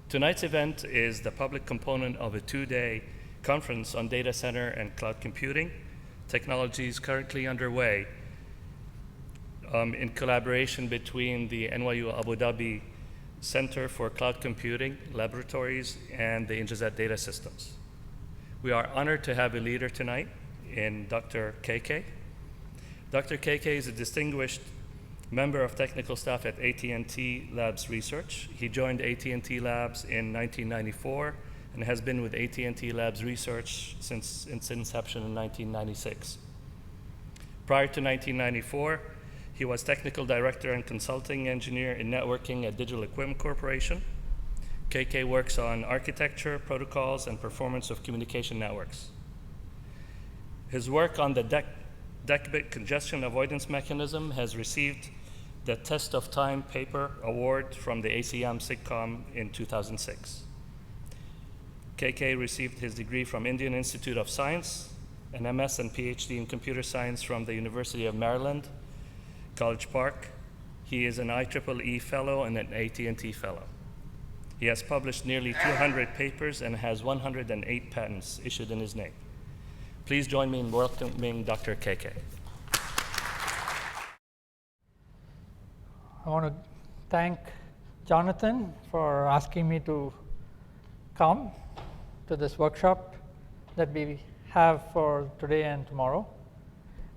Tonight's event is the public component of a two-day conference on data center and cloud computing technologies currently underway in collaboration between the NYU Abu Dhabi Center for Cloud Computing, Laboratories, and the NYUAD Data Systems. We are honored to have a leader tonight in Dr. KK. Dr. KK is a distinguished member of technical staff at AT&T Labs Research. He joined AT&T Labs in 1994 and has been with AT&T Labs Research since its inception in 1996. Prior to 1994, he was technical director and consulting engineer in networking at Digital Equipment Corporation. KK works on architecture, protocols, and performance of communication networks. His work on the decabit congestion avoidance mechanism has received the Test of Time Paper Award from the ACM SIGCOM in 2006. KK received his degree from Indian Institute of Science, an MS and PhD in computer science from the University of Maryland, College Park. He is an IEEE fellow and an AT&T fellow. He has published nearly 200 papers and has 108 patents issued in his name. Please join me in welcoming Dr. KK. I want to thank Jonathan for asking me to come to this workshop that we have for today and tomorrow,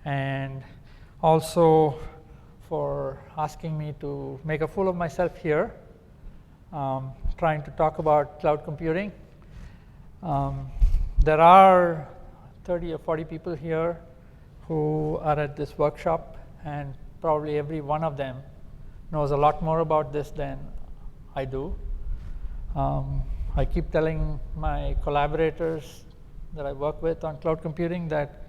and also for asking me to make a fool of myself here, trying to talk about cloud computing. There are 30 or 40 people here who are at this workshop, and probably every one of them knows a lot more about this than I do. I keep telling my collaborators that I work with on cloud computing that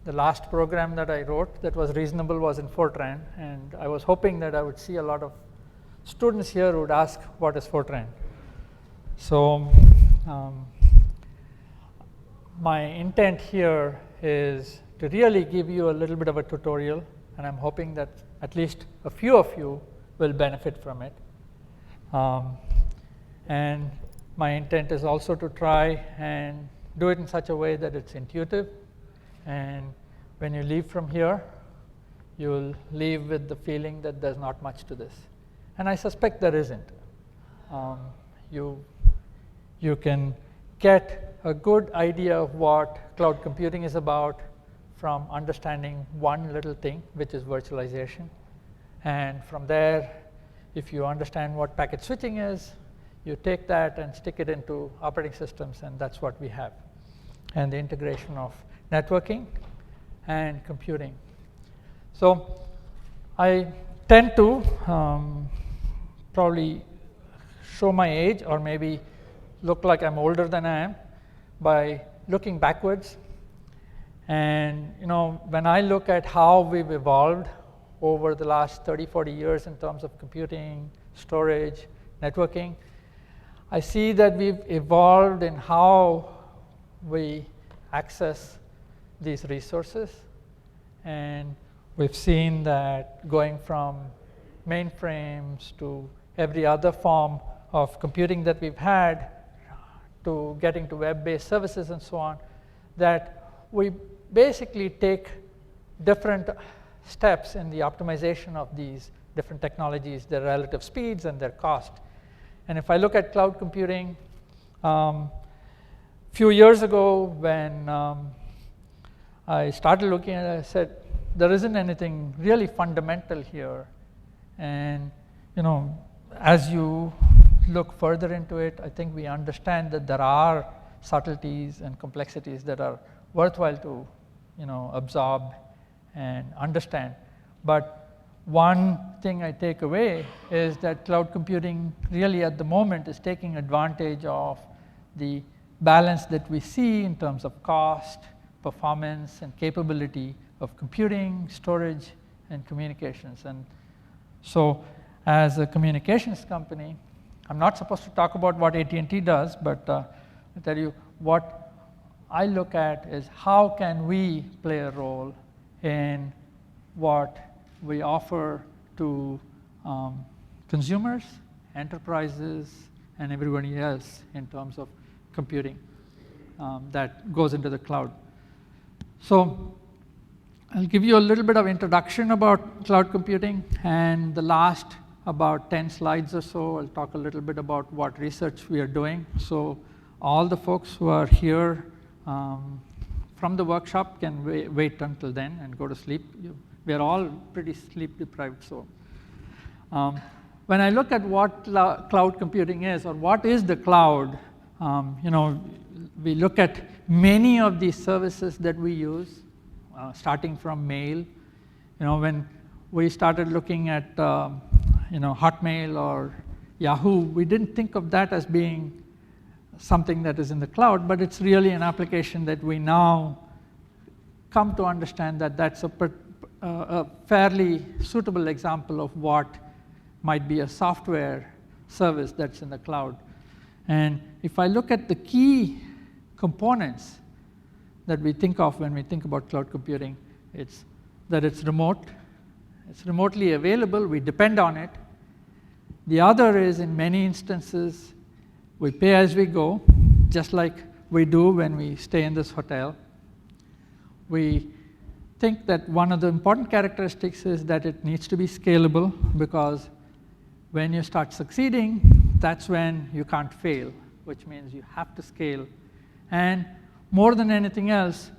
the last program that I wrote that was reasonable was in Fortran, and I was hoping that I would see a lot of students here who would ask, what is Fortran? So my intent here is to really give you a little bit of a tutorial, and I'm hoping that at least a few of you will benefit from it. And my intent is also to try and do it in such a way that it's intuitive, and when you leave from here, you'll leave with the feeling that there's not much to this. And I suspect there isn't. You can get a good idea of what cloud computing is about from understanding one little thing, which is virtualization. And from there, if you understand what packet switching is, you take that and stick it into operating systems, and that's what we have. And the integration of networking and computing. So I tend to probably show my age, or maybe look like I'm older than I am, by looking backwards. And when I look at how we've evolved over the last 30, 40 years in terms of computing, storage, networking, I see that we've evolved in how we access these resources. And we've seen that going from mainframes to every other form of computing that we've had, to getting to web-based services and so on, that we basically take different steps in the optimization of these different technologies, their relative speeds and their cost. And if I look at cloud computing, few years ago when I started looking at it, I said, there isn't anything really fundamental here. And as you look further into it, I think we understand that there are subtleties and complexities that are worthwhile to absorb and understand. But one thing I take away is that cloud computing really at the moment is taking advantage of the balance that we see in terms of cost, performance, and capability of computing, storage, and communications. And so as a communications company, I'm not supposed to talk about what AT&T does, but I'll tell you what I look at is how can we play a role in what we offer to consumers, enterprises, and everybody else in terms of computing that goes into the cloud. So I'll give you a little bit of introduction about cloud computing, and the last about 10 slides or so, I'll talk a little bit about what research we are doing. So all the folks who are here from the workshop can wait until then and go to sleep. We are all pretty sleep deprived. So when I look at what cloud computing is, or what is the cloud, we look at many of these services that we use, starting from mail. When we started looking at Hotmail or Yahoo, we didn't think of that as being something that is in the cloud, but it's really an application that we now come to understand that that's a fairly suitable example of what might be a software service that's in the cloud. And if I look at the key components that we think of when we think about cloud computing, it's that it's remote, it's remotely available, we depend on it. The other is, in many instances, we pay as we go, just like we do when we stay in this hotel. We think that one of the important characteristics is that it needs to be scalable, because when you start succeeding, that's when you can't fail, which means you have to scale. And more than anything else,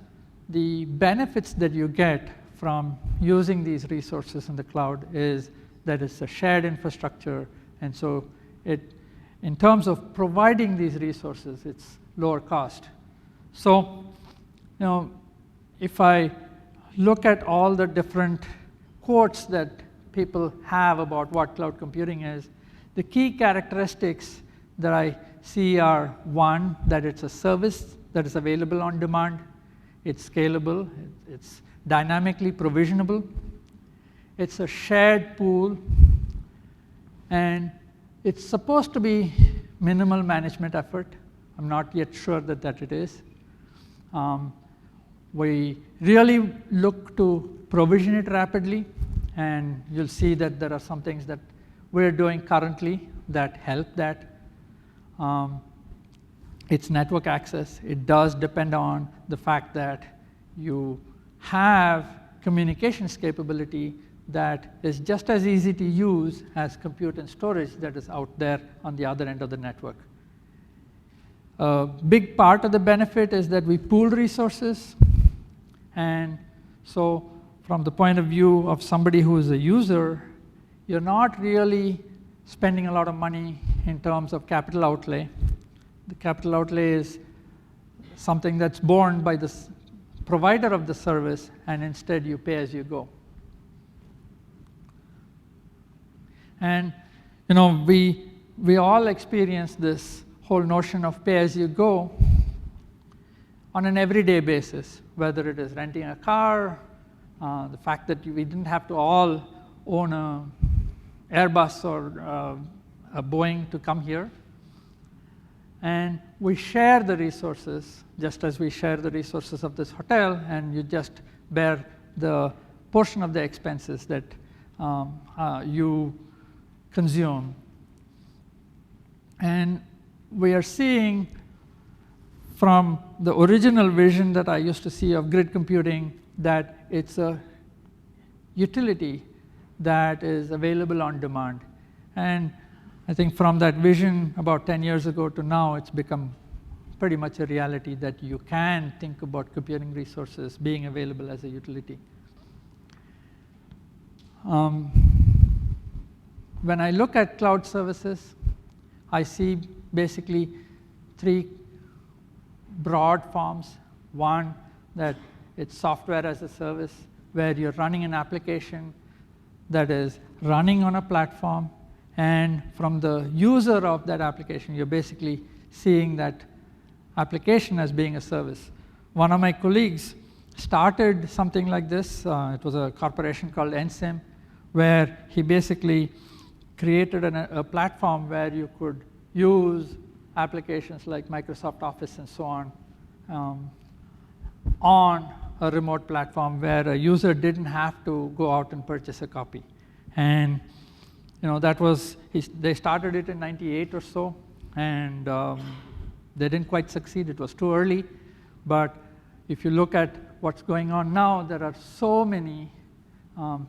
the benefits that you get from using these resources in the cloud is that it's a shared infrastructure, and so in terms of providing these resources, it's lower cost. So, if I look at all the different quotes that people have about what cloud computing is, the key characteristics that I see are, one, that it's a service that is available on demand, it's scalable, it's dynamically provisionable, it's a shared pool, and it's supposed to be minimal management effort. I'm not yet sure that it is. We really look to provision it rapidly, and you'll see that there are some things that we're doing currently that help that. It's network access. It does depend on the fact that you have communications capability that is just as easy to use as compute and storage that is out there on the other end of the network. A big part of the benefit is that we pool resources, and so from the point of view of somebody who is a user, you're not really spending a lot of money in terms of capital outlay. The capital outlay is something that's borne by the provider of the service, and instead you pay as you go. And we all experience this whole notion of pay as you go on an everyday basis, whether it is renting a car, the fact that we didn't have to all own an Airbus or a Boeing to come here. And we share the resources, just as we share the resources of this hotel, and you just bear the portion of the expenses that you consume. And we are seeing from the original vision that I used to see of grid computing that it's a utility that is available on demand. And I think from that vision about 10 years ago to now, it's become pretty much a reality that you can think about computing resources being available as a utility. When I look at cloud services, I see basically three broad forms. One, that it's software as a service, where you're running an application that is running on a platform, and from the user of that application, you're basically seeing that application as being a service. One of my colleagues started something like this. It was a corporation called NSIM, where he basically created a platform where you could use applications like Microsoft Office and so on a remote platform where a user didn't have to go out and purchase a copy. And that was, they started it in '98 or so. and they didn't quite succeed. It was too early. But if you look at what's going on now, there are so many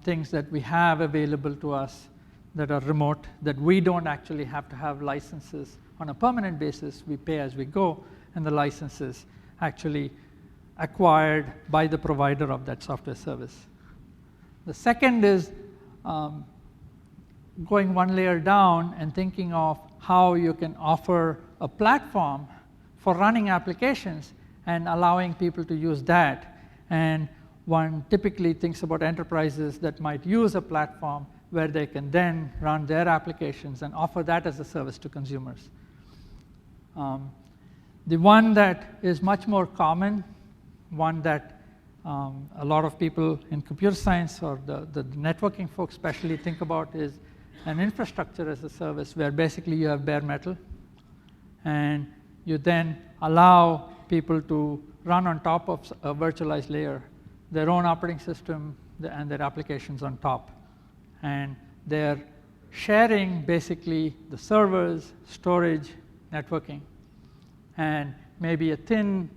things that we have available to us that are remote, that we don't actually have to have licenses on a permanent basis. We pay as we go, and the licenses actually acquired by the provider of that software service. The second is going one layer down and thinking of how you can offer a platform for running applications and allowing people to use that. And one typically thinks about enterprises that might use a platform where they can then run their applications and offer that as a service to consumers. The one that is much more common, one that a lot of people in computer science or the networking folks especially think about, is an infrastructure as a service, where basically you have bare metal, and you then allow people to run on top of a virtualized layer their own operating system and their applications on top. And they're sharing basically the servers, storage, networking, and maybe a thin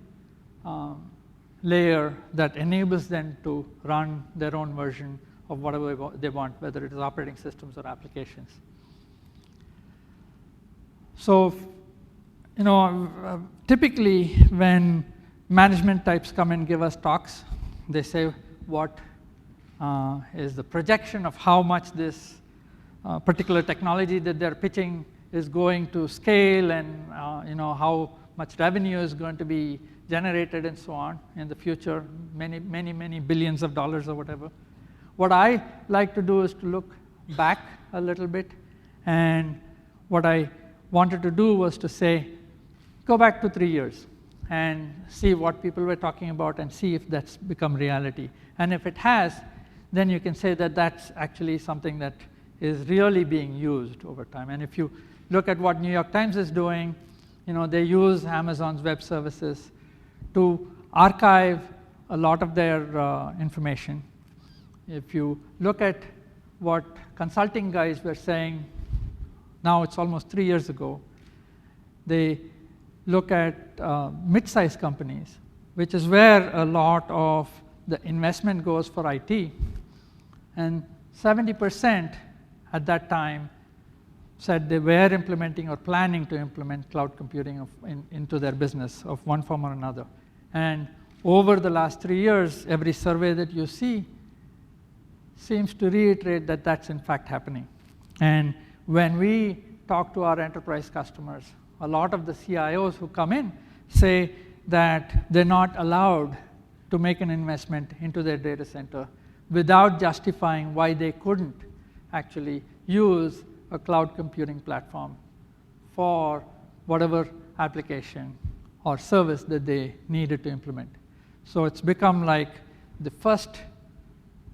layer that enables them to run their own version of whatever they want, whether it is operating systems or applications. So, typically when management types come and give us talks, they say what is the projection of how much this particular technology that they're pitching is going to scale, and how much revenue is going to be generated and so on in the future, many billions of dollars or whatever. What I like to do is to look back a little bit, and what I wanted to do was to say, go back to 3 years and see what people were talking about and see if that's become reality. And if it has, then you can say that that's actually something that is really being used over time. And if you look at what New York Times is doing, they use Amazon's web services to archive a lot of their information. If you look at what consulting guys were saying, now it's almost 3 years ago, they look at mid-sized companies, which is where a lot of the investment goes for IT. And 70% at that time said they were implementing or planning to implement cloud computing into their business of one form or another. And over the last 3 years, every survey that you see seems to reiterate that that's in fact happening. And when we talk to our enterprise customers, a lot of the CIOs who come in say that they're not allowed to make an investment into their data center without justifying why they couldn't actually use a cloud computing platform for whatever application or service that they needed to implement. So it's become like the first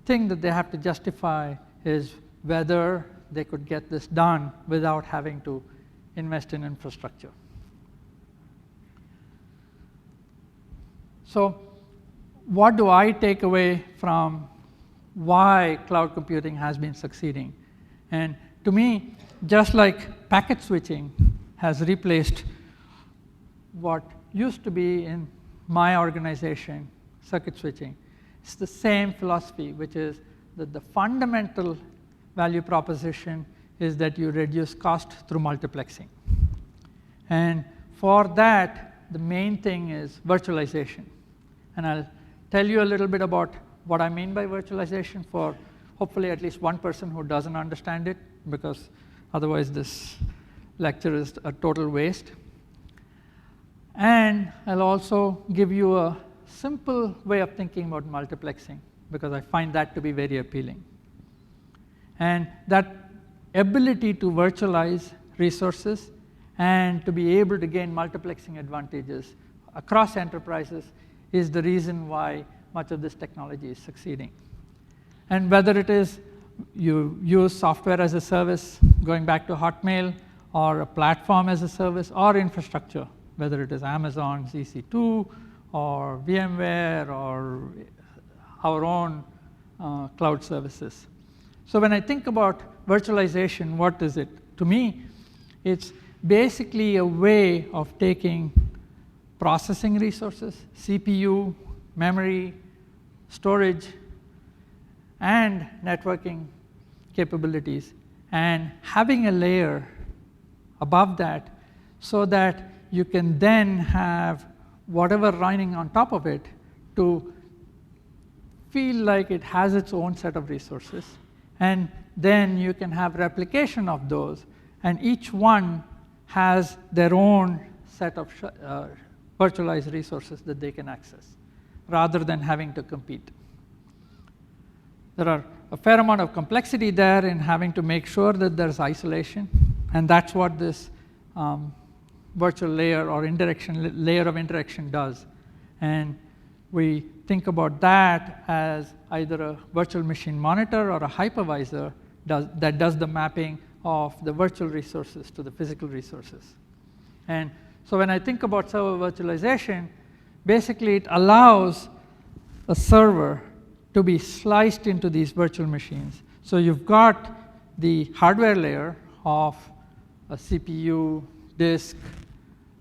thing that they have to justify is whether they could get this done without having to invest in infrastructure. So what do I take away from why cloud computing has been succeeding? And to me, just like packet switching has replaced what used to be in my organization, circuit switching, it's the same philosophy, which is that the fundamental value proposition is that you reduce cost through multiplexing. And for that, the main thing is virtualization. And I'll tell you a little bit about what I mean by virtualization for hopefully at least one person who doesn't understand it, because otherwise this lecture is a total waste. And I'll also give you a simple way of thinking about multiplexing, because I find that to be very appealing. And that ability to virtualize resources and to be able to gain multiplexing advantages across enterprises is the reason why much of this technology is succeeding. And whether it is you use software as a service, going back to Hotmail, or a platform as a service, or infrastructure, whether it is Amazon's EC2 or VMware or our own cloud services. So when I think about virtualization, what is it? To me, it's basically a way of taking processing resources, CPU, memory, storage, and networking capabilities, and having a layer above that so that you can then have whatever running on top of it to feel like it has its own set of resources. And then you can have replication of those, and each one has their own set of virtualized resources that they can access, rather than having to compete. There are a fair amount of complexity there in having to make sure that there's isolation, and that's what this virtual layer or layer of indirection does. And we think about that as either a virtual machine monitor or a hypervisor that does the mapping of the virtual resources to the physical resources. And so when I think about server virtualization, basically it allows a server to be sliced into these virtual machines. So you've got the hardware layer of a CPU, disk,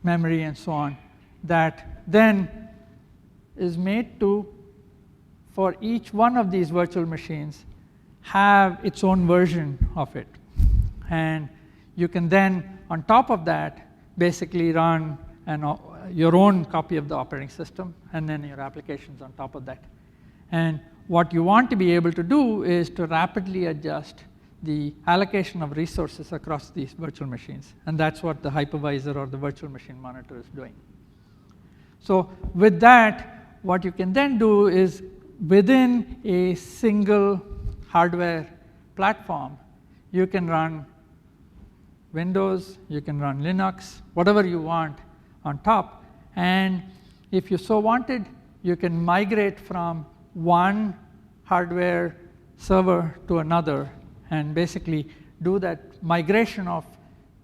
memory, and so on, that then is made to, for each one of these virtual machines, have its own version of it. And you can then, on top of that, basically run your own copy of the operating system, and then your applications on top of that. And what you want to be able to do is to rapidly adjust the allocation of resources across these virtual machines. And that's what the hypervisor or the virtual machine monitor is doing. So with that, what you can then do is, within a single hardware platform, you can run Windows, you can run Linux, whatever you want on top. And if you so wanted, you can migrate from one hardware server to another and basically do that migration of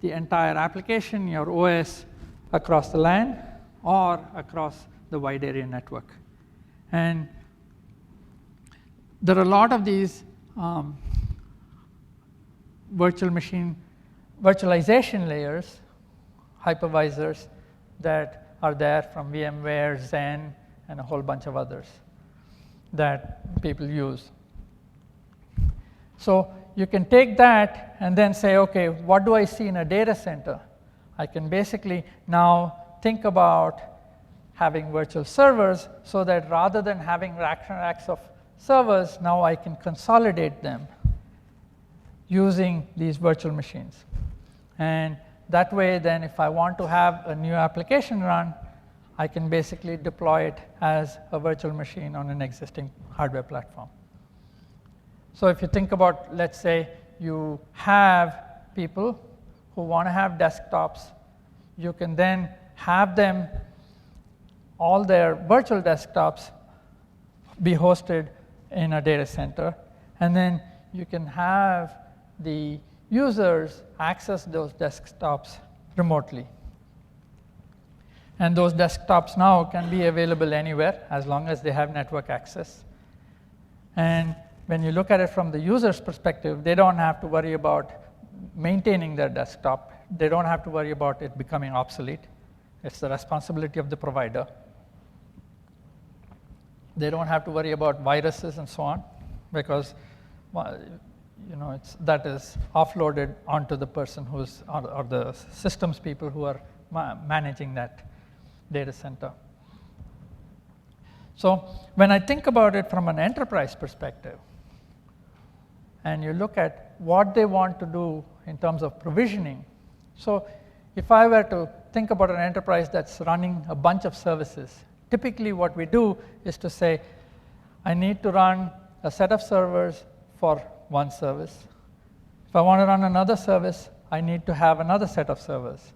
the entire application, your OS, across the LAN or across the wide area network. And there are a lot of these virtualization layers, hypervisors, that are there from VMware, Xen, and a whole bunch of others that people use. So you can take that and then say, okay, what do I see in a data center? I can basically now think about having virtual servers so that rather than having racks and racks of servers, now I can consolidate them using these virtual machines. And that way, then, if I want to have a new application run, I can basically deploy it as a virtual machine on an existing hardware platform. So if you think about, let's say, you have people who want to have desktops, you can then have them, all their virtual desktops, be hosted in a data center, and then you can have the users access those desktops remotely. And those desktops now can be available anywhere as long as they have network access. And when you look at it from the user's perspective, they don't have to worry about maintaining their desktop. They don't have to worry about it becoming obsolete. It's the responsibility of the provider. They don't have to worry about viruses and so on, because that is offloaded onto the person who's, or the systems people who are managing that data center. So when I think about it from an enterprise perspective, and you look at what they want to do in terms of provisioning, so if I were to think about an enterprise that's running a bunch of services, typically what we do is to say, I need to run a set of servers for one service. If I want to run another service, I need to have another set of servers.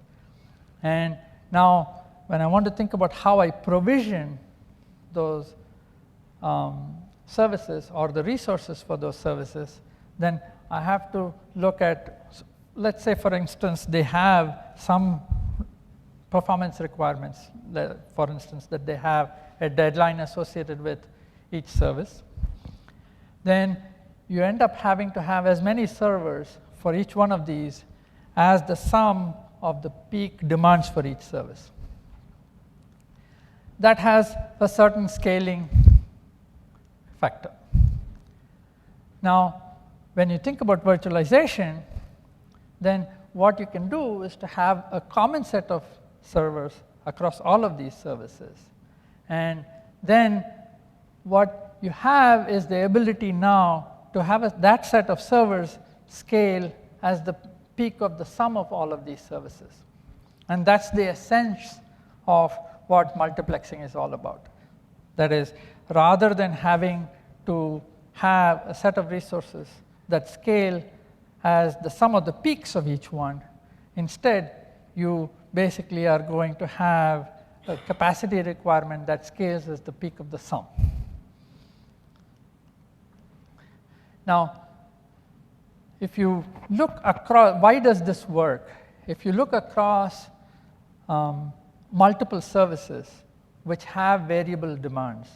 And now, when I want to think about how I provision those services or the resources for those services, then I have to look at, let's say, for instance, they have some performance requirements, for instance, that they have a deadline associated with each service. Then you end up having to have as many servers for each one of these as the sum of the peak demands for each service. That has a certain scaling factor. Now, when you think about virtualization, then what you can do is to have a common set of servers across all of these services. And then what you have is the ability now to have that set of servers scale as the peak of the sum of all of these services. And that's the essence of what multiplexing is all about. That is, rather than having to have a set of resources that scale as the sum of the peaks of each one, instead, you basically are going to have a capacity requirement that scales as the peak of the sum. Now, if you look across, why does this work? If you look across multiple services which have variable demands,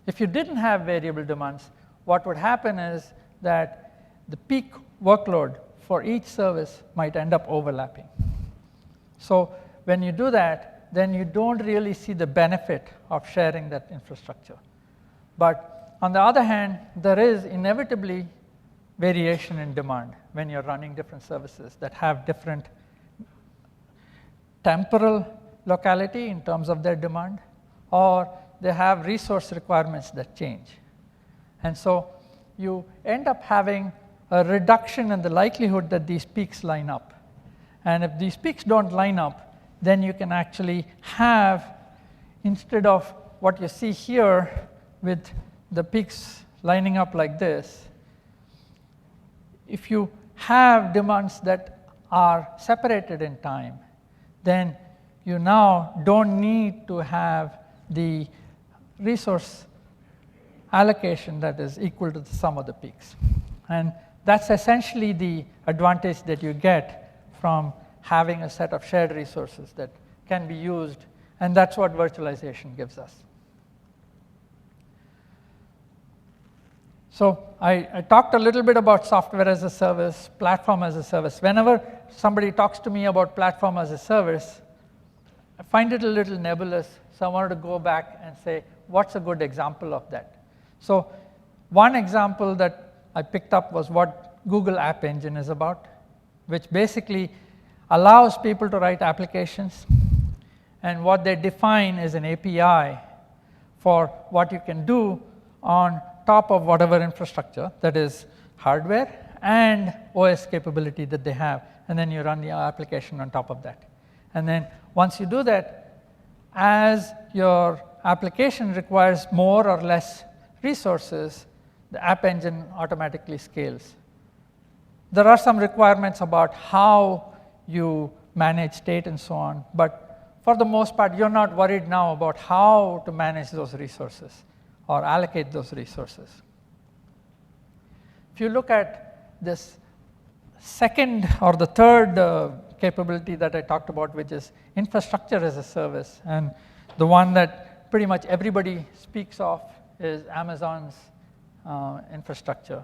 if you didn't have variable demands, what would happen is that the peak workload for each service might end up overlapping. So when you do that, then you don't really see the benefit of sharing that infrastructure. But on the other hand, there is inevitably variation in demand when you're running different services that have different temporal locality in terms of their demand, or they have resource requirements that change. And so you end up having a reduction in the likelihood that these peaks line up. And if these peaks don't line up, then you can actually have, instead of what you see here with the peaks lining up like this, if you have demands that are separated in time, then you now don't need to have the resource allocation that is equal to the sum of the peaks. And that's essentially the advantage that you get from having a set of shared resources that can be used, and that's what virtualization gives us. So I talked a little bit about software as a service, platform as a service. Whenever somebody talks to me about platform as a service, I find it a little nebulous, so I wanted to go back and say, what's a good example of that? So one example that I picked up was what Google App Engine is about, which basically allows people to write applications, and what they define is an API for what you can do on top of whatever infrastructure, that is hardware and OS capability that they have, and then you run the application on top of that. And then once you do that, as your application requires more or less resources, the App Engine automatically scales. There are some requirements about how you manage state and so on, but for the most part, you're not worried now about how to manage those resources or allocate those resources. If you look at this second or the third capability that I talked about, which is infrastructure as a service, and the one that pretty much everybody speaks of is Amazon's infrastructure.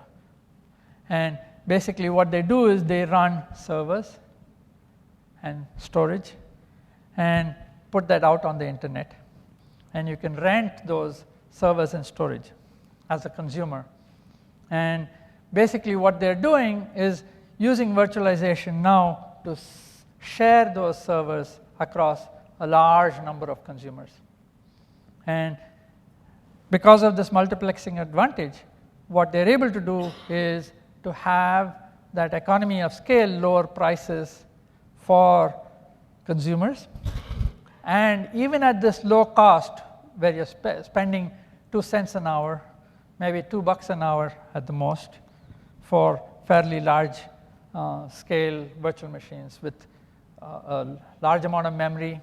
And basically what they do is they run servers and storage and put that out on the internet. And you can rent those servers and storage as a consumer. And basically what they're doing is using virtualization now to share those servers across a large number of consumers. And because of this multiplexing advantage, what they're able to do is to have that economy of scale, lower prices for consumers. And even at this low cost, where you're spending 2 cents an hour, maybe $2 an hour at the most, for fairly large scale virtual machines with a large amount of memory,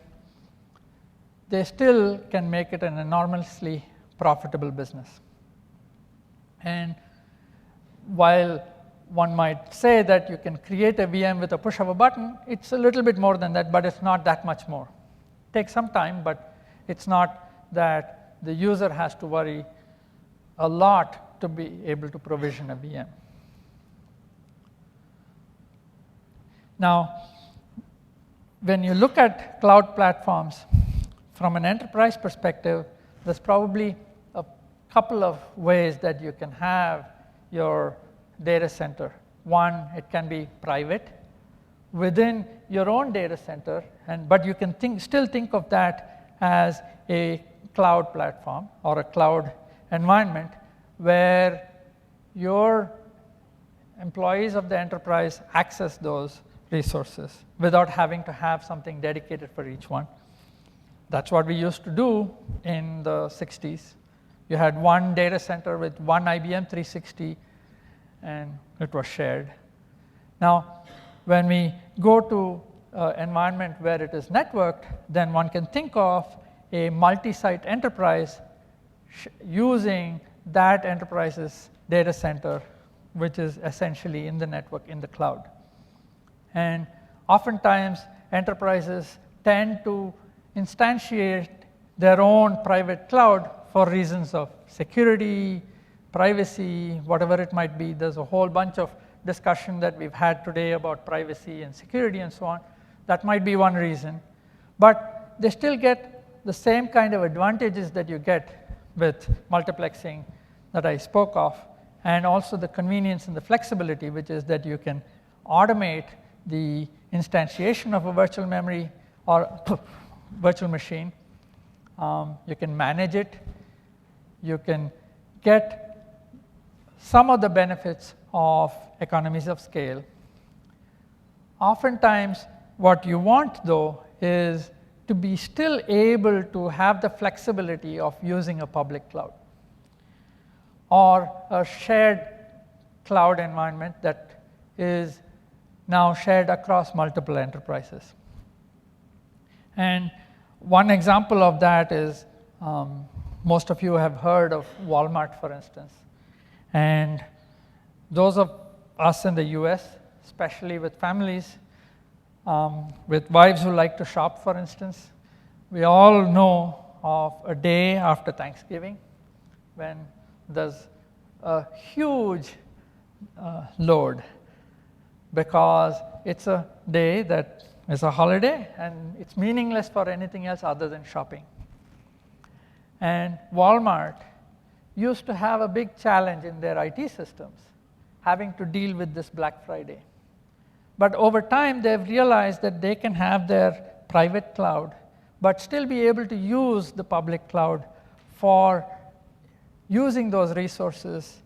they still can make it an enormously profitable business. And while one might say that you can create a VM with a push of a button, it's a little bit more than that, but it's not that much more. It takes some time, but it's not that the user has to worry a lot to be able to provision a VM. Now, when you look at cloud platforms from an enterprise perspective, there's probably a couple of ways that you can have your data center. One, it can be private within your own data center, but you can still think of that as a cloud platform or a cloud environment where your employees of the enterprise access those resources without having to have something dedicated for each one. That's what we used to do in the 60s. You had one data center with one IBM 360, and it was shared. Now, when we go to an environment where it is networked, then one can think of a multi-site enterprise using that enterprise's data center, which is essentially in the network in the cloud. And oftentimes, enterprises tend to instantiate their own private cloud for reasons of security, privacy, whatever it might be. There's a whole bunch of discussion that we've had today about privacy and security and so on. That might be one reason. But they still get the same kind of advantages that you get with multiplexing that I spoke of, and also the convenience and the flexibility, which is that you can automate the instantiation of a virtual memory or virtual machine. You can manage it. You can get some of the benefits of economies of scale. Oftentimes, what you want, though, is to be still able to have the flexibility of using a public cloud or a shared cloud environment that is now shared across multiple enterprises. And one example of that is, most of you have heard of Walmart, for instance. And those of us in the US, especially with families, with wives who like to shop, for instance, we all know of a day after Thanksgiving when there's a huge load, because it's a day that is a holiday and it's meaningless for anything else other than shopping. And Walmart used to have a big challenge in their IT systems, having to deal with this Black Friday. But over time, they've realized that they can have their private cloud, but still be able to use the public cloud for using those resources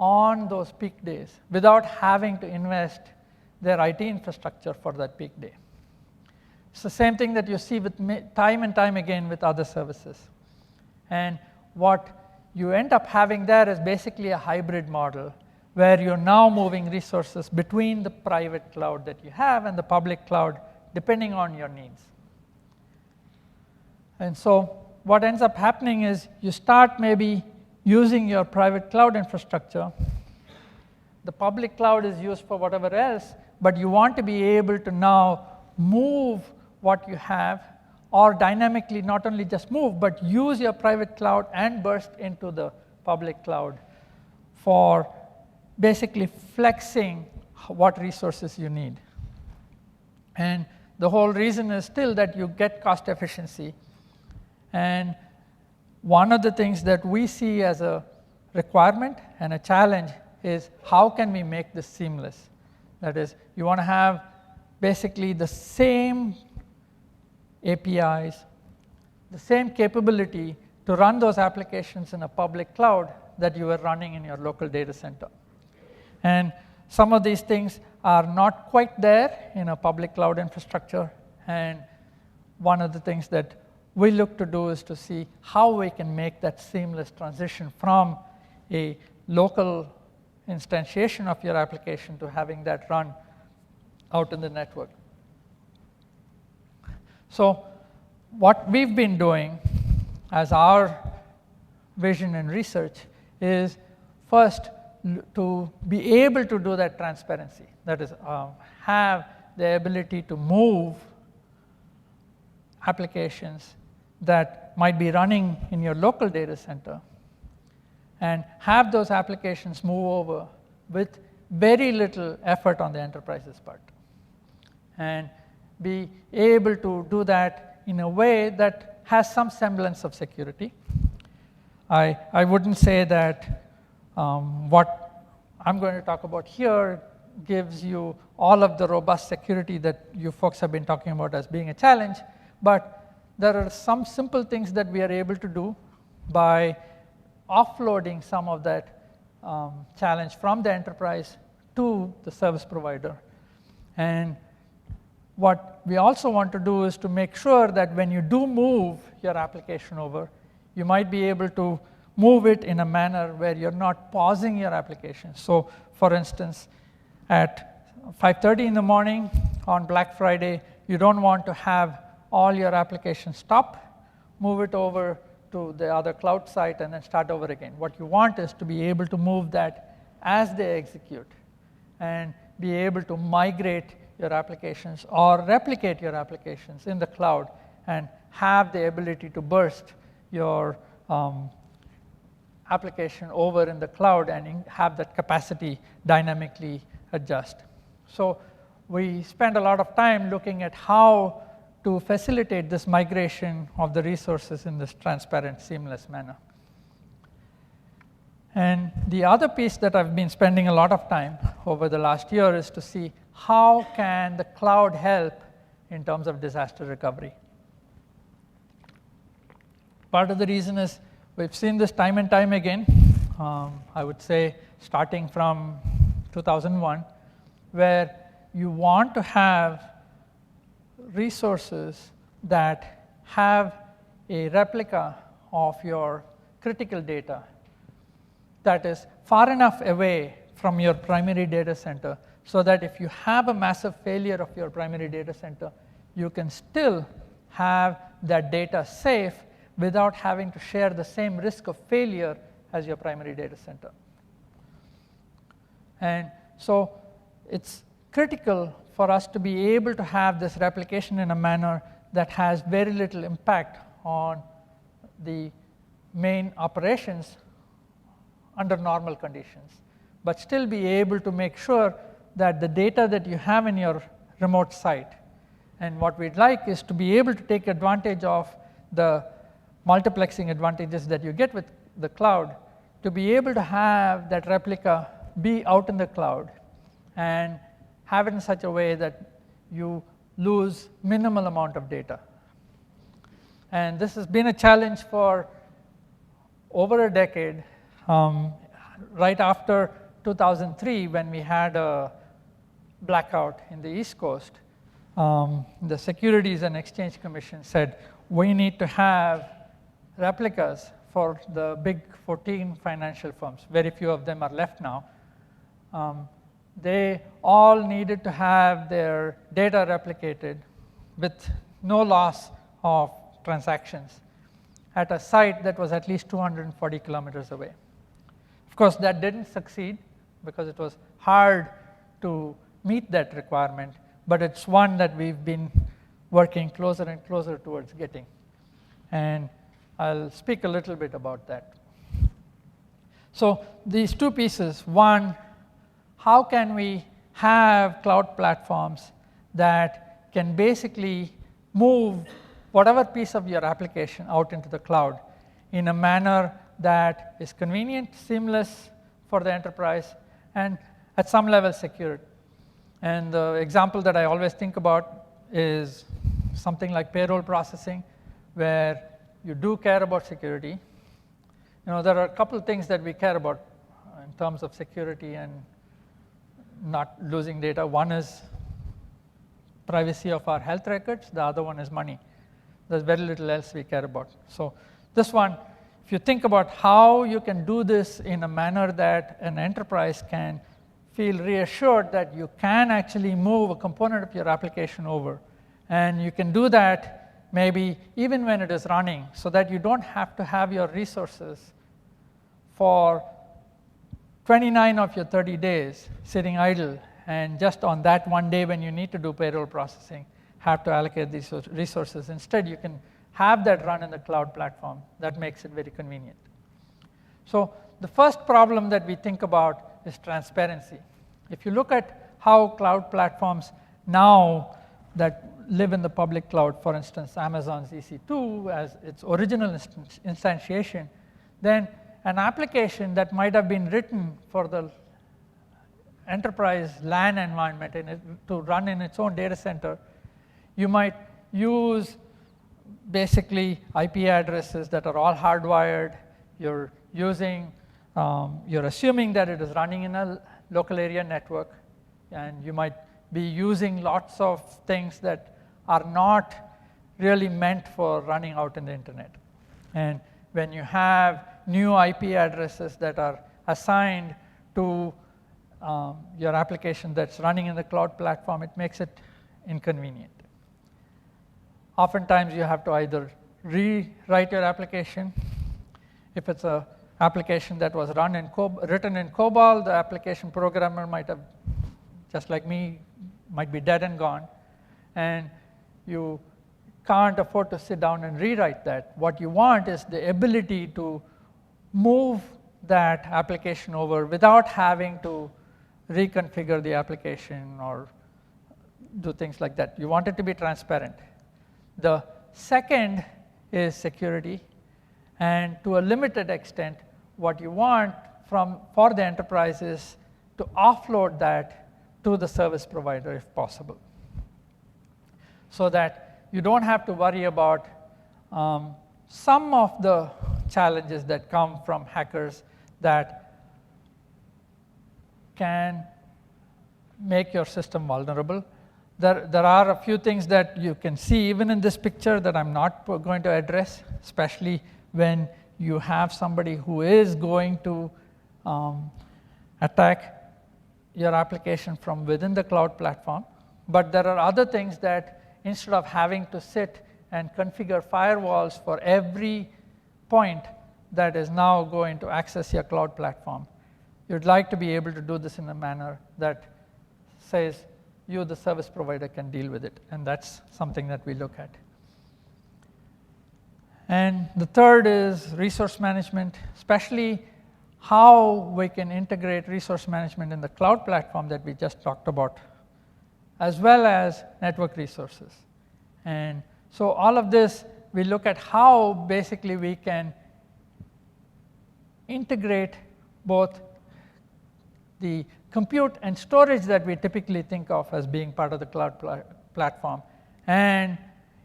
on those peak days without having to invest their IT infrastructure for that peak day. It's the same thing that you see with time and time again with other services. And what you end up having there is basically a hybrid model where you're now moving resources between the private cloud that you have and the public cloud, depending on your needs. And so what ends up happening is you start maybe using your private cloud infrastructure. The public cloud is used for whatever else, but you want to be able to now move what you have, or dynamically not only just move, but use your private cloud and burst into the public cloud for basically flexing what resources you need. And the whole reason is still that you get cost efficiency. And one of the things that we see as a requirement and a challenge is how can we make this seamless? That is, you want to have basically the same APIs, the same capability to run those applications in a public cloud that you are running in your local data center. And some of these things are not quite there in a public cloud infrastructure. And one of the things that we look to do is to see how we can make that seamless transition from a local instantiation of your application to having that run out in the network. So what we've been doing as our vision and research is first to be able to do that transparency. That is, have the ability to move applications that might be running in your local data center and have those applications move over with very little effort on the enterprise's part. And be able to do that in a way that has some semblance of security. I wouldn't say that what I'm going to talk about here gives you all of the robust security that you folks have been talking about as being a challenge, but there are some simple things that we are able to do by offloading some of that challenge from the enterprise to the service provider. And what we also want to do is to make sure that when you do move your application over, you might be able to move it in a manner where you're not pausing your application. So for instance, at 5:30 in the morning on Black Friday, you don't want to have all your applications stop, move it over to the other cloud site, and then start over again. What you want is to be able to move that as they execute and be able to migrate your applications or replicate your applications in the cloud and have the ability to burst your application over in the cloud and have that capacity dynamically adjust. So we spend a lot of time looking at how to facilitate this migration of the resources in this transparent, seamless manner. And the other piece that I've been spending a lot of time over the last year is to see how can the cloud help in terms of disaster recovery. Part of the reason is we've seen this time and time again, I would say starting from 2001, where you want to have resources that have a replica of your critical data that is far enough away from your primary data center so that if you have a massive failure of your primary data center, you can still have that data safe without having to share the same risk of failure as your primary data center. And so it's critical for us to be able to have this replication in a manner that has very little impact on the main operations under normal conditions, but still be able to make sure that the data that you have in your remote site, and what we'd like is to be able to take advantage of the multiplexing advantages that you get with the cloud, to be able to have that replica be out in the cloud and have it in such a way that you lose minimal amount of data. And this has been a challenge for over a decade. Right after 2003, when we had a blackout in the East Coast, the Securities and Exchange Commission said, we need to have replicas for the big 14 financial firms. Very few of them are left now. They all needed to have their data replicated with no loss of transactions at a site that was at least 240 kilometers away. Of course, that didn't succeed because it was hard to meet that requirement, but it's one that we've been working closer and closer towards getting. And I'll speak a little bit about that. So these two pieces, one, how can we have cloud platforms that can basically move whatever piece of your application out into the cloud in a manner that is convenient, seamless for the enterprise, and at some level secured. And the example that I always think about is something like payroll processing, where you do care about security. You know, there are a couple of things that we care about in terms of security and not losing data. One is privacy of our health records. The other one is money. There's very little else we care about. So this one, if you think about how you can do this in a manner that an enterprise can feel reassured that you can actually move a component of your application over, and you can do that maybe even when it is running, so that you don't have to have your resources for 29 of your 30 days sitting idle, and just on that one day when you need to do payroll processing, have to allocate these resources. Instead, you can have that run in the cloud platform. That makes it very convenient. So the first problem that we think about is transparency. If you look at how cloud platforms now that live in the public cloud, for instance, Amazon's EC2 as its original instantiation, then an application that might have been written for the enterprise LAN environment to run in its own data center, you might use basically IP addresses that are all hardwired. You're assuming that it is running in a local area network, and you might be using lots of things that are not really meant for running out in the internet. And when you have new IP addresses that are assigned to your application that's running in the cloud platform, it makes it inconvenient. Oftentimes, you have to either rewrite your application. If it's an application that was written in COBOL, the application programmer might have, just like me, might be dead and gone. And you can't afford to sit down and rewrite that. What you want is the ability to move that application over without having to reconfigure the application or do things like that. You want it to be transparent. The second is security. And to a limited extent, what you want for the enterprise is to offload that to the service provider if possible, so that you don't have to worry about some of the challenges that come from hackers that can make your system vulnerable. There are a few things that you can see even in this picture that I'm not going to address, especially when you have somebody who is going to attack your application from within the cloud platform. But there are other things that instead of having to sit and configure firewalls for every point that is now going to access your cloud platform, you'd like to be able to do this in a manner that says you, the service provider, can deal with it. And that's something that we look at. And the third is resource management, especially how we can integrate resource management in the cloud platform that we just talked about, as well as network resources. And so all of this, we look at how basically we can integrate both the compute and storage that we typically think of as being part of the cloud platform, and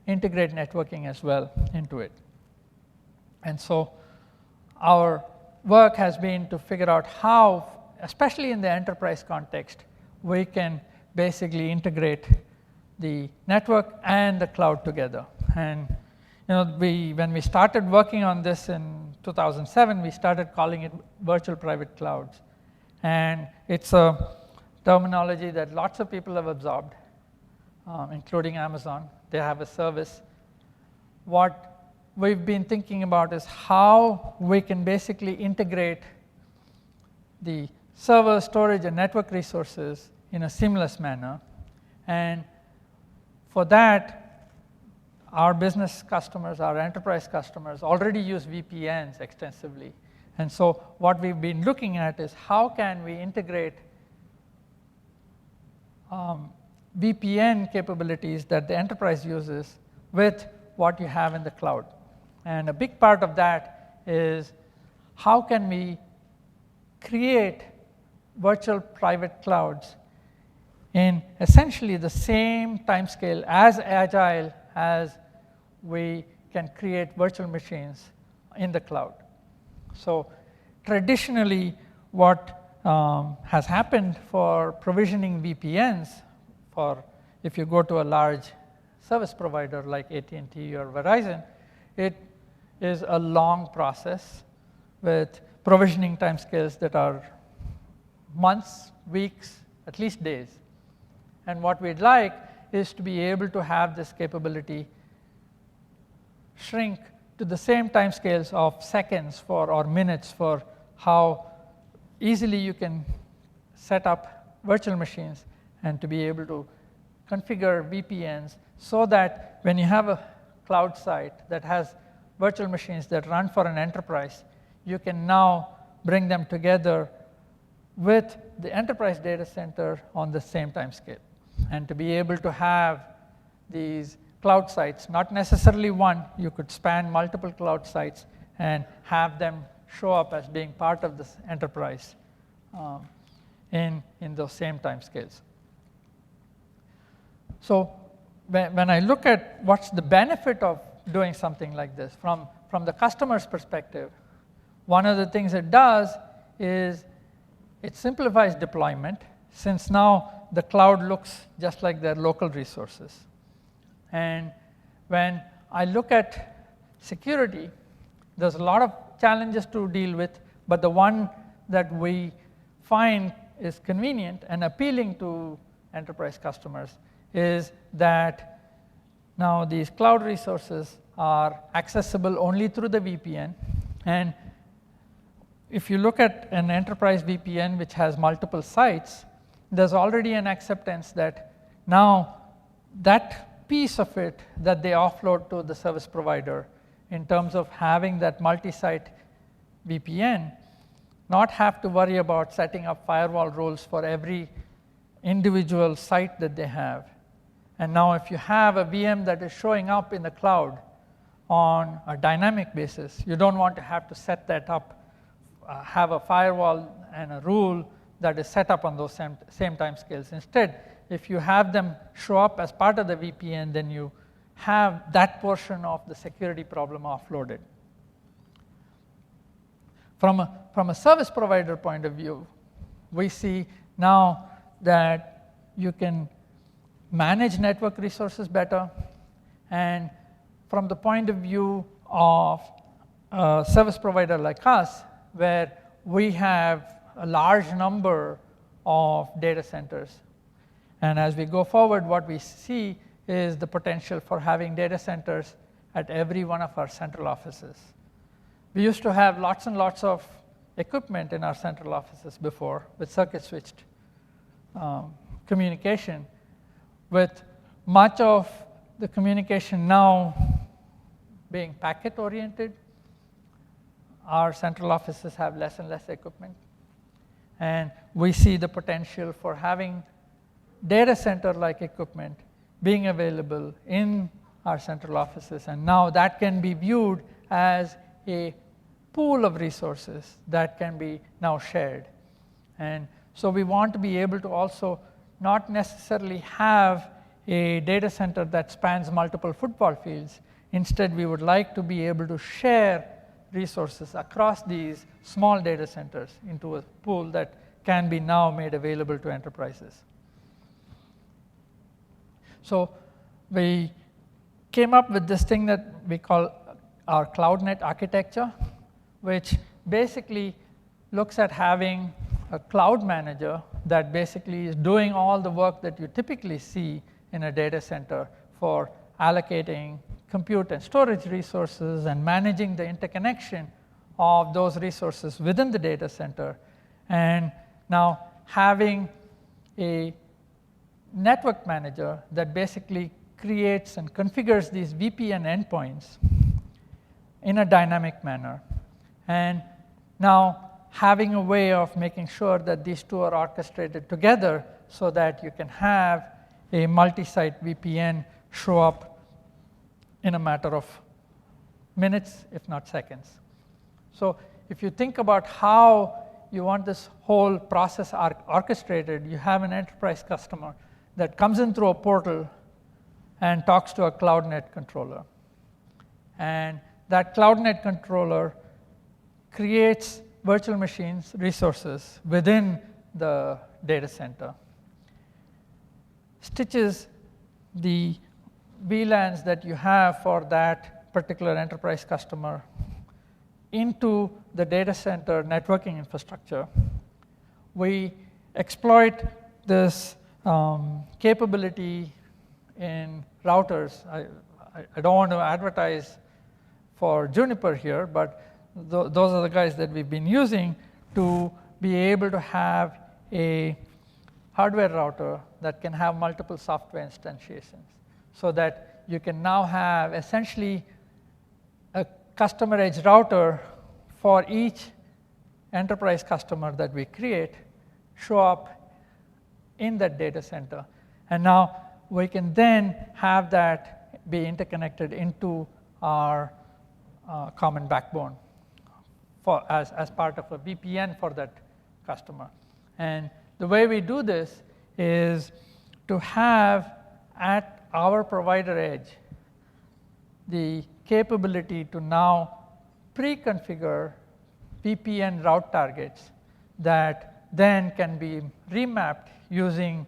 integrate networking as well into it. And so our work has been to figure out how, especially in the enterprise context, we can basically integrate the network and the cloud together. And when we started working on this in 2007, we started calling it virtual private clouds. And it's a terminology that lots of people have absorbed, including Amazon. They have a service. What we've been thinking about is how we can basically integrate the server, storage, and network resources in a seamless manner. And for that, our business customers, our enterprise customers already use VPNs extensively. And so what we've been looking at is how can we integrate VPN capabilities that the enterprise uses with what you have in the cloud. And a big part of that is how can we create virtual private clouds in essentially the same timescale, as agile as we can create virtual machines in the cloud. So traditionally, what has happened for provisioning VPNs, if you go to a large service provider like AT&T or Verizon, it is a long process with provisioning timescales that are months, weeks, at least days. And what we'd like is to be able to have this capability shrink to the same timescales of seconds or minutes for how easily you can set up virtual machines, and to be able to configure VPNs so that when you have a cloud site that has virtual machines that run for an enterprise, you can now bring them together with the enterprise data center on the same time scale. And to be able to have these cloud sites, not necessarily one. You could span multiple cloud sites and have them show up as being part of this enterprise in those same time scales. So when I look at what's the benefit of doing something like this from the customer's perspective, one of the things it does is it simplifies deployment, since now the cloud looks just like their local resources. And when I look at security, there's a lot of challenges to deal with, but the one that we find is convenient and appealing to enterprise customers is that now these cloud resources are accessible only through the VPN. And if you look at an enterprise VPN which has multiple sites, there's already an acceptance that now that piece of it that they offload to the service provider in terms of having that multi-site VPN, not have to worry about setting up firewall rules for every individual site that they have. And now if you have a VM that is showing up in the cloud on a dynamic basis, you don't want to have to set that up, have a firewall and a rule that is set up on those same time scales. Instead, if you have them show up as part of the VPN, then you have that portion of the security problem offloaded. From a service provider point of view, we see now that you can manage network resources better. And from the point of view of a service provider like us, where we have a large number of data centers. And as we go forward, what we see is the potential for having data centers at every one of our central offices. We used to have lots and lots of equipment in our central offices before with circuit switched communication, with much of the communication now being packet oriented. Our central offices have less and less equipment. And we see the potential for having data center-like equipment being available in our central offices. And now that can be viewed as a pool of resources that can be now shared. And so we want to be able to also not necessarily have a data center that spans multiple football fields. Instead, we would like to be able to share resources across these small data centers into a pool that can be now made available to enterprises. So we came up with this thing that we call our CloudNet architecture, which basically looks at having a cloud manager that basically is doing all the work that you typically see in a data center for allocating compute and storage resources and managing the interconnection of those resources within the data center. And now having a network manager that basically creates and configures these VPN endpoints in a dynamic manner. And now having a way of making sure that these two are orchestrated together so that you can have a multi-site VPN show up in a matter of minutes, if not seconds. So if you think about how you want this whole process orchestrated, you have an enterprise customer that comes in through a portal and talks to a CloudNet controller. And that CloudNet controller creates virtual machines resources within the data center, stitches the VLANs that you have for that particular enterprise customer into the data center networking infrastructure. We exploit this capability in routers. I don't want to advertise for Juniper here, but those are the guys that we've been using to be able to have a hardware router that can have multiple software instantiations, so that you can now have essentially a customer edge router for each enterprise customer that we create show up in that data center. And now we can then have that be interconnected into our common backbone as part of a VPN for that customer. And the way we do this is to have at our provider edge the capability to now pre-configure VPN route targets that then can be remapped using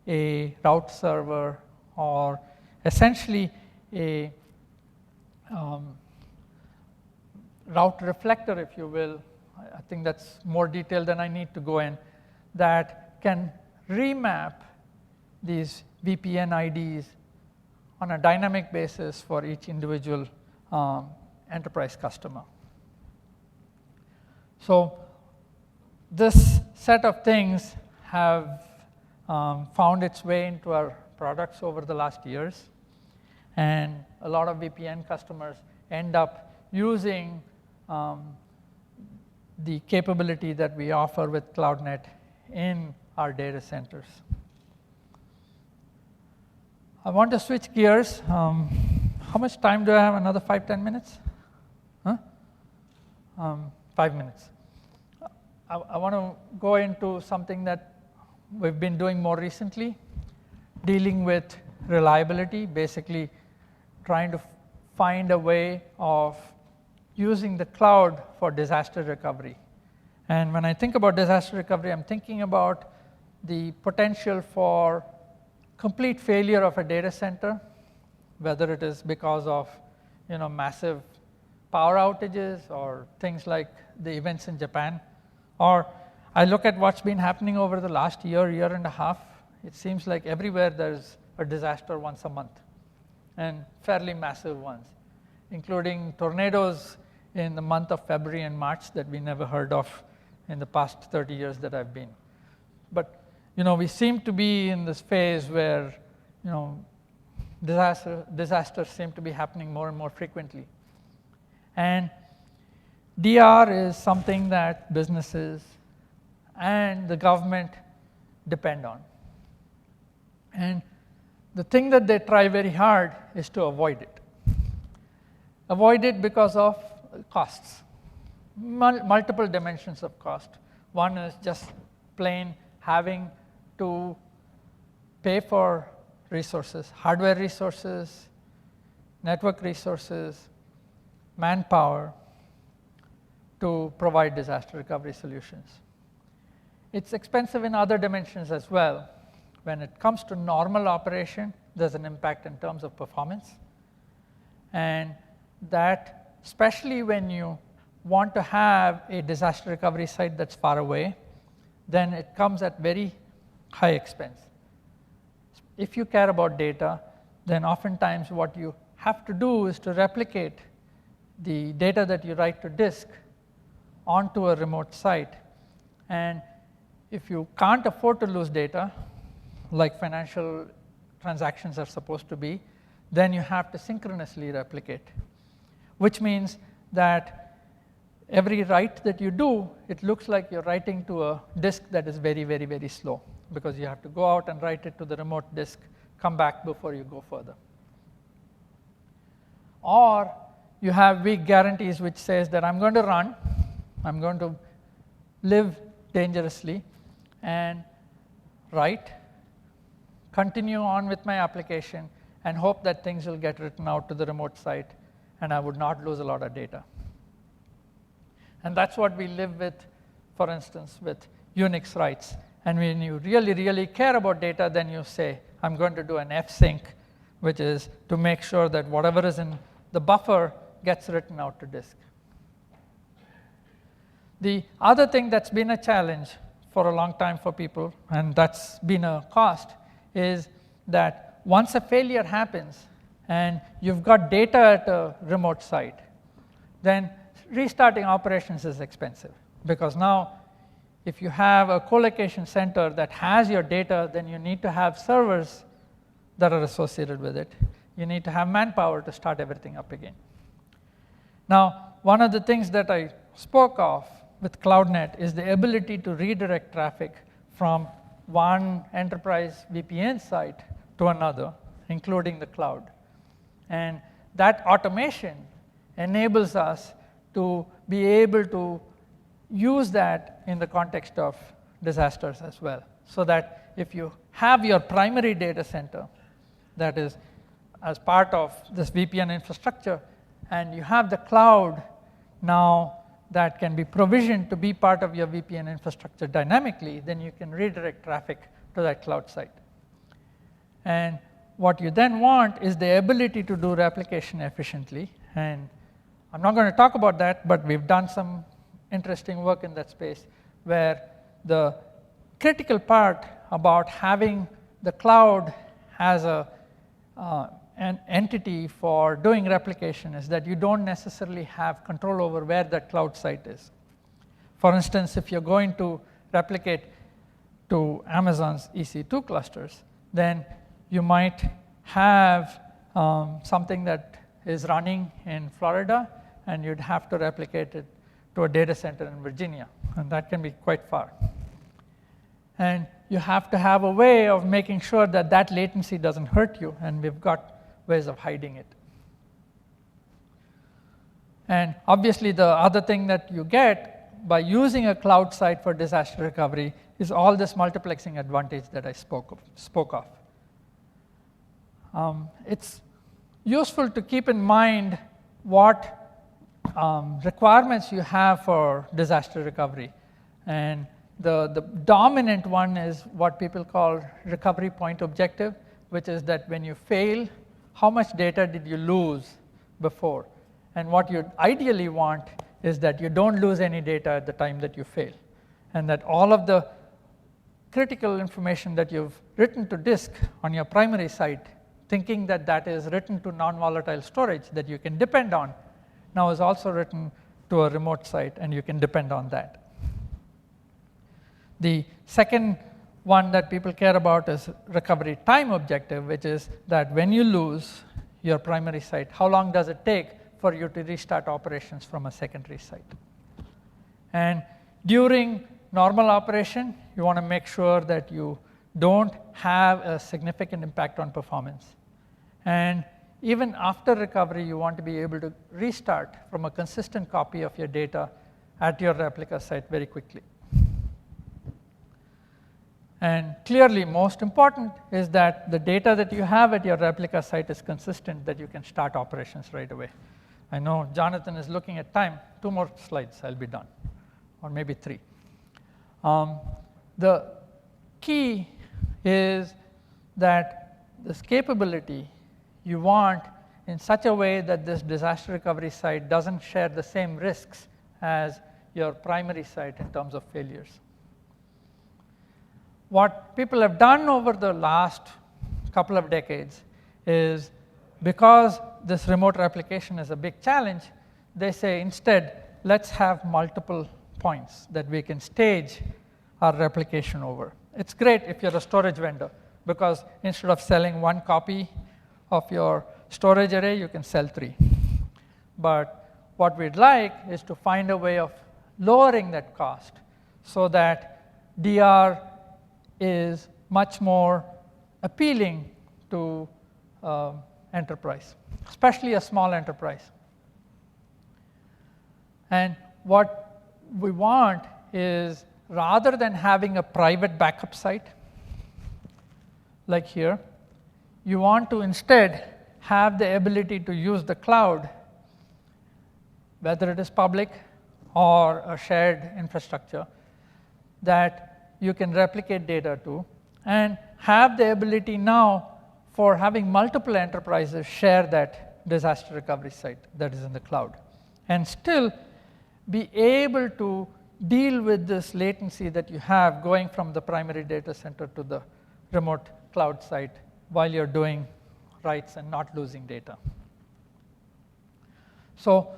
a route server or essentially a route reflector, if you will. I think that's more detailed than I need to go in, that can remap these VPN IDs on a dynamic basis for each individual enterprise customer. So this set of things have found its way into our products over the last years. And a lot of VPN customers end up using the capability that we offer with CloudNet in our data centers. I want to switch gears. How much time do I have? Another 5-10 minutes? Huh? 5 minutes. I want to go into something that we've been doing more recently, dealing with reliability, basically trying to find a way of using the cloud for disaster recovery. And when I think about disaster recovery, I'm thinking about the potential for complete failure of a data center, whether it is because of massive power outages or things like the events in Japan. Or I look at what's been happening over the last year and a half. It seems like everywhere there's a disaster once a month, and fairly massive ones, including tornadoes in the month of February and March that we never heard of in the past 30 years that I've been. But we seem to be in this phase where disasters seem to be happening more and more frequently. And DR is something that businesses and the government depend on. And the thing that they try very hard is to avoid it. Avoid it because of costs, multiple dimensions of cost. One is just plain having to pay for resources, hardware resources, network resources, manpower to provide disaster recovery solutions. It's expensive in other dimensions as well. When it comes to normal operation, there's an impact in terms of performance. And that, especially when you want to have a disaster recovery site that's far away, then it comes at very high expense. If you care about data, then oftentimes what you have to do is to replicate the data that you write to disk onto a remote site. And if you can't afford to lose data, like financial transactions are supposed to be, then you have to synchronously replicate, which means that every write that you do, it looks like you're writing to a disk that is very, very, very slow, because you have to go out and write it to the remote disk, come back before you go further. Or you have weak guarantees which says that I'm going to run, I'm going to live dangerously and write, continue on with my application, and hope that things will get written out to the remote site and I would not lose a lot of data. And that's what we live with, for instance, with Unix writes. And when you really, really care about data, then you say, I'm going to do an fsync, which is to make sure that whatever is in the buffer gets written out to disk. The other thing that's been a challenge for a long time for people, and that's been a cost, is that once a failure happens and you've got data at a remote site, then restarting operations is expensive. Because now, if you have a co-location center that has your data, then you need to have servers that are associated with it. You need to have manpower to start everything up again. Now, one of the things that I spoke of with CloudNet is the ability to redirect traffic from one enterprise VPN site to another, including the cloud. And that automation enables us to be able to use that in the context of disasters as well. So that if you have your primary data center that is as part of this VPN infrastructure, and you have the cloud now that can be provisioned to be part of your VPN infrastructure dynamically, then you can redirect traffic to that cloud site. And what you then want is the ability to do replication efficiently. And I'm not going to talk about that, but we've done some interesting work in that space where the critical part about having the cloud as an entity for doing replication is that you don't necessarily have control over where that cloud site is. For instance, if you're going to replicate to Amazon's EC2 clusters, then you might have something that is running in Florida, and you'd have to replicate it to a data center in Virginia, and that can be quite far. And you have to have a way of making sure that that latency doesn't hurt you, and we've got ways of hiding it. And obviously, the other thing that you get by using a cloud site for disaster recovery is all this multiplexing advantage that I spoke of. It's useful to keep in mind what requirements you have for disaster recovery. And the dominant one is what people call recovery point objective, which is that when you fail, how much data did you lose before? And what you ideally want is that you don't lose any data at the time that you fail, and that all of the critical information that you've written to disk on your primary site, thinking that that is written to non-volatile storage that you can depend on, now is also written to a remote site, and you can depend on that. The second one that people care about is recovery time objective, which is that when you lose your primary site, how long does it take for you to restart operations from a secondary site? And during normal operation, you want to make sure that you don't have a significant impact on performance. And even after recovery, you want to be able to restart from a consistent copy of your data at your replica site very quickly. And clearly, most important is that the data that you have at your replica site is consistent, that you can start operations right away. I know Jonathan is looking at time. 2 more slides, I'll be done, or maybe 3. The key is that this capability you want in such a way that this disaster recovery site doesn't share the same risks as your primary site in terms of failures. What people have done over the last couple of decades is, because this remote replication is a big challenge, they say instead, let's have multiple points that we can stage our replication over. It's great if you're a storage vendor, because instead of selling 1 copy of your storage array, you can sell 3. But what we'd like is to find a way of lowering that cost so that DR is much more appealing to enterprise, especially a small enterprise. And what we want is, rather than having a private backup site like here, you want to instead have the ability to use the cloud, whether it is public or a shared infrastructure, that you can replicate data to, and have the ability now for having multiple enterprises share that disaster recovery site that is in the cloud, and still be able to deal with this latency that you have going from the primary data center to the remote cloud site while you're doing writes and not losing data. So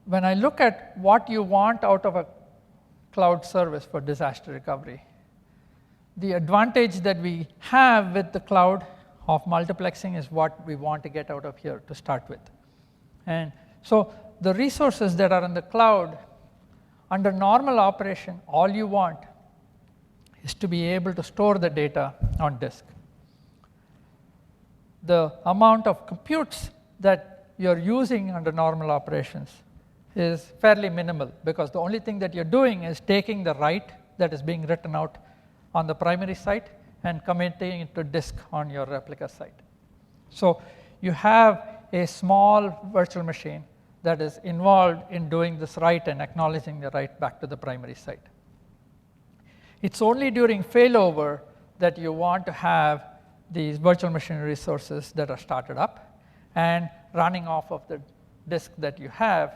when I look at what you want out of a cloud service for disaster recovery, the advantage that we have with the cloud of multiplexing is what we want to get out of here to start with. And so the resources that are in the cloud, under normal operation, all you want is to be able to store the data on disk. the amount of computes that you're using under normal operations is fairly minimal, because the only thing that you're doing is taking the write that is being written out on the primary site and committing it to disk on your replica site. So you have a small virtual machine that is involved in doing this write and acknowledging the write back to the primary site. It's only during failover that you want to have these virtual machine resources that are started up and running off of the disk that you have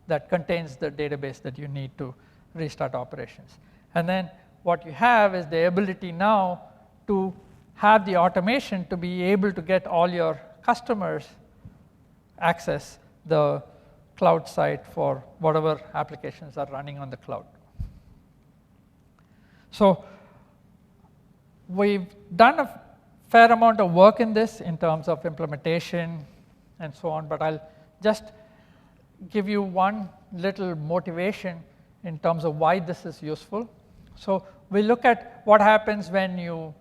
that contains the database that you need to restart operations. And then what you have is the ability now to have the automation to be able to get all your customers access the cloud site for whatever applications are running on the cloud. So we've done a fair amount of work in this in terms of implementation and so on, but I'll just give you one little motivation in terms of why this is useful. So we look at what happens when you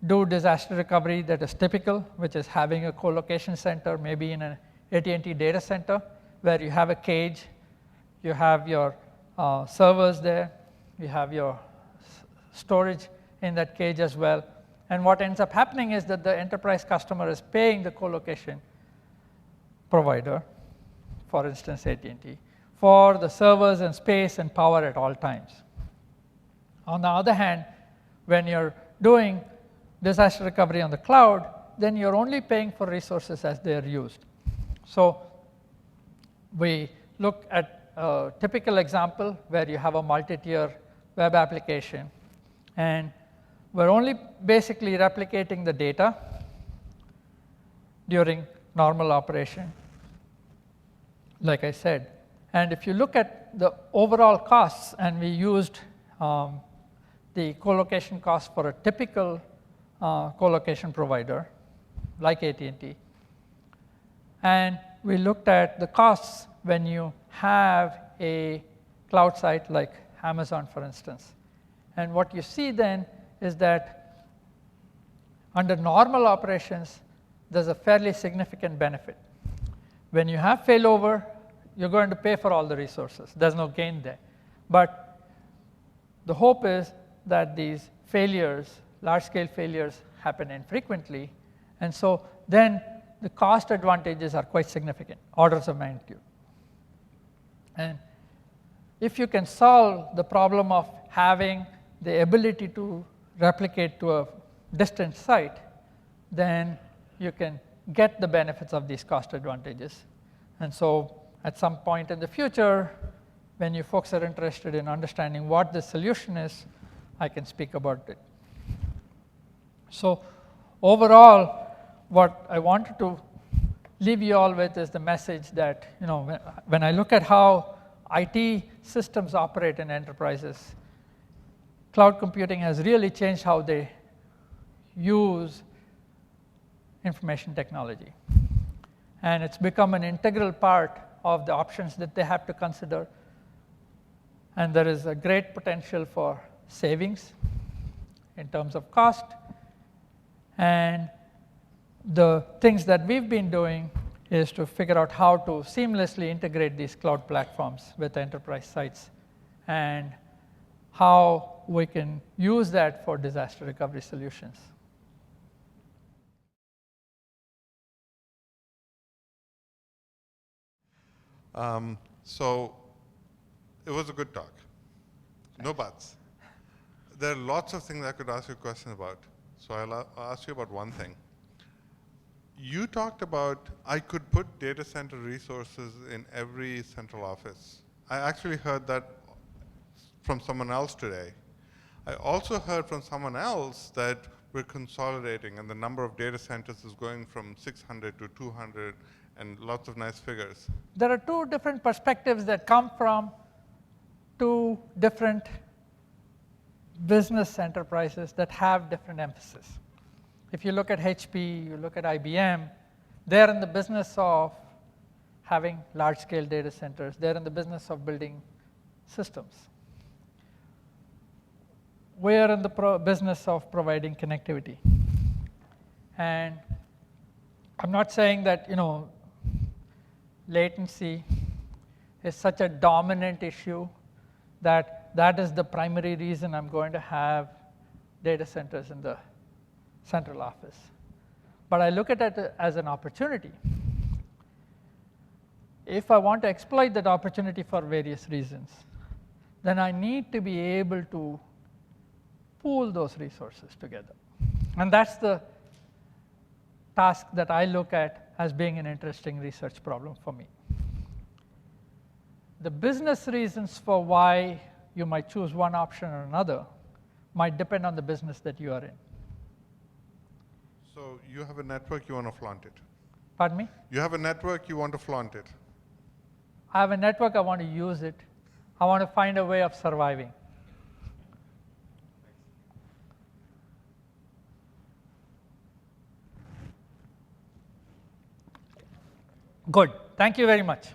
do disaster recovery that is typical, which is having a co-location center, maybe in an AT&T data center, where you have a cage, you have your servers there, you have your storage in that cage as well. And what ends up happening is that the enterprise customer is paying the co-location provider, for instance AT&T, for the servers and space and power at all times. On the other hand, when you're doing disaster recovery on the cloud, then you're only paying for resources as they are used. So we look at a typical example where you have a multi-tier web application, and we're only basically replicating the data during normal operation, like I said. And if you look at the overall costs, and we used the co-location cost for a typical co-location provider like AT&T, and we looked at the costs when you have a cloud site like Amazon, for instance. And what you see then is that under normal operations, there's a fairly significant benefit. When you have failover, you're going to pay for all the resources. There's no gain there. But the hope is that these failures, large-scale failures, happen infrequently. And so then the cost advantages are quite significant, orders of magnitude. And if you can solve the problem of having the ability to replicate to a distant site, then you can get the benefits of these cost advantages. And so at some point in the future, when you folks are interested in understanding what the solution is, I can speak about it. So overall, what I wanted to leave you all with is the message that, when I look at how IT systems operate in enterprises, cloud computing has really changed how they use information technology. And it's become an integral part of the options that they have to consider. And there is a great potential for savings in terms of cost. And the things that we've been doing is to figure out how to seamlessly integrate these cloud platforms with enterprise sites, and how we can use that for disaster recovery solutions. So it was a good talk. No buts. There are lots of things I could ask you questions about. So I'll ask you about one thing. You talked about I could put data center resources in every central office. I actually heard that from someone else today. I also heard from someone else that we're consolidating and the number of data centers is going from 600 to 200 and lots of nice figures. There are two different perspectives that come from two different business enterprises that have different emphasis. If you look at HP, you look at IBM, they're in the business of having large-scale data centers. They're in the business of building systems. We're in the business of providing connectivity. And I'm not saying that latency is such a dominant issue that is the primary reason I'm going to have data centers in the central office. But I look at it as an opportunity. If I want to exploit that opportunity for various reasons, then I need to be able to pool those resources together. And that's the task that I look at as being an interesting research problem for me. The business reasons for why you might choose one option or another might depend on the business that you are in. So you have a network, you want to flaunt it. Pardon me? You have a network, you want to flaunt it. I have a network, I want to use it. I want to find a way of surviving. Good. Thank you very much.